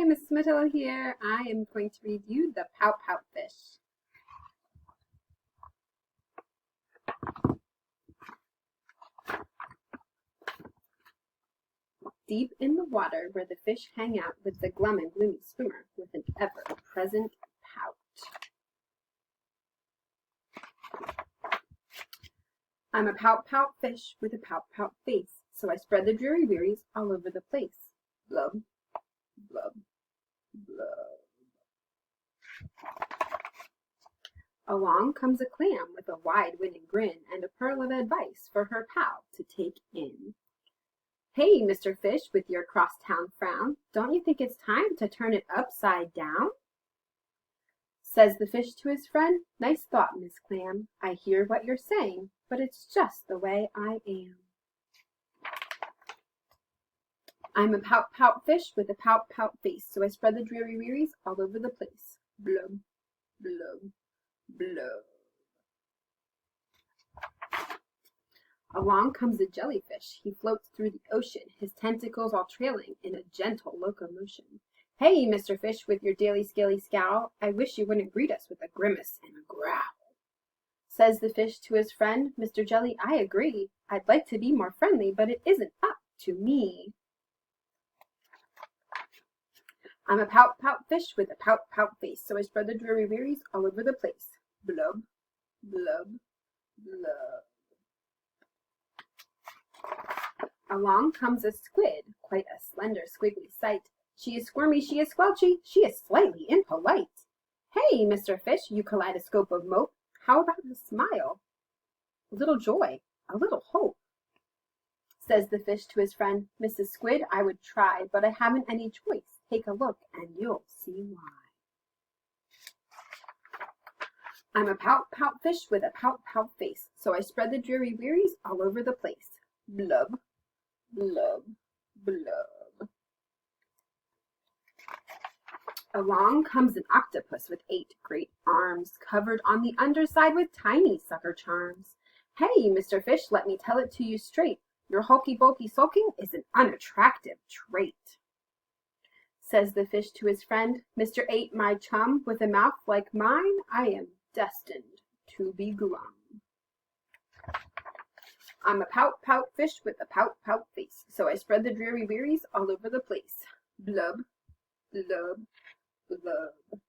Mrs. Matilda here. I am going to review the Pout-Pout Fish. Deep in the water where the fish hang out lives a glum and gloomy swimmer with an ever-present pout. I'm a pout-pout fish with a pout-pout face, so I spread the dreary wearies all over the place. Blub, blub, blub. Along comes a clam with a wide winning grin and a pearl of advice for her pal to take in. Hey, Mr. Fish, with your crosstown frown, don't you think it's time to turn it upside down? Says the fish to his friend, nice thought, Miss Clam. I hear what you're saying, but it's just the way I am. I'm a pout-pout fish with a pout-pout face, so I spread the dreary wearies all over the place. Blub, blub, blub. Along comes a jellyfish. He floats through the ocean, his tentacles all trailing in a gentle locomotion. Hey, Mr. Fish, with your daily scaly scowl, I wish you wouldn't greet us with a grimace and a growl. Says the fish to his friend, Mr. Jelly, I agree. I'd like to be more friendly, but it isn't up to me. I'm a pout-pout fish with a pout-pout face, so I spread the dreary wearies all over the place. Blub, blub, blub. Along comes a squid, quite a slender, squiggly sight. She is squirmy, she is squelchy, she is slightly impolite. Hey, Mr. Fish, you kaleidoscope of mope, how about a smile? A little joy, a little hope. Says the fish to his friend, Mrs. Squid, I would try, but I haven't any choice. Take a look and you'll see why. I'm a pout-pout fish with a pout-pout face, so I spread the dreary wearies all over the place. Blub, blub, blub. Along comes an octopus with 8 great arms, covered on the underside with tiny sucker charms. Hey, Mr. Fish, let me tell it to you straight. Your hulky-bulky sulking is an unattractive trait. Says the fish to his friend, Mr. 8, my chum, with a mouth like mine, I am destined to be glum. I'm a pout-pout fish with a pout-pout face, so I spread the dreary wearies all over the place. Blub, blub, blub.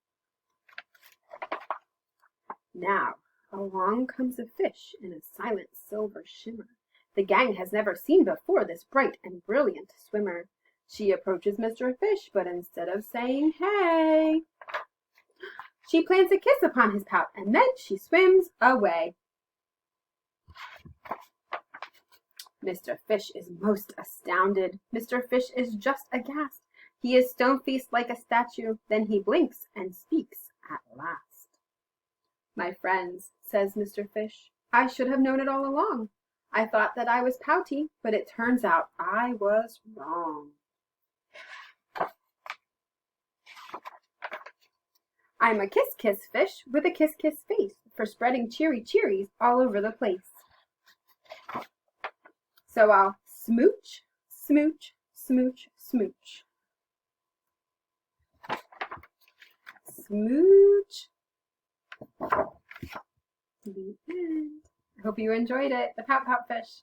Now, along comes a fish in a silent silver shimmer. The gang has never seen before this bright and brilliant swimmer. She approaches Mr. Fish, but instead of saying hey, she plants a kiss upon his pout, and then she swims away. Mr. Fish is most astounded. Mr. Fish is just aghast. He is stone-faced like a statue. Then he blinks and speaks at last. My friends, says Mr. Fish, I should have known it all along. I thought that I was pouty, but it turns out I was wrong. I'm a kiss-kiss fish with a kiss-kiss face for spreading cheery cheeries all over the place. So I'll smooch, smooch, smooch, smooch. Smooch. The end. I hope you enjoyed it. The Pout-Pout Fish.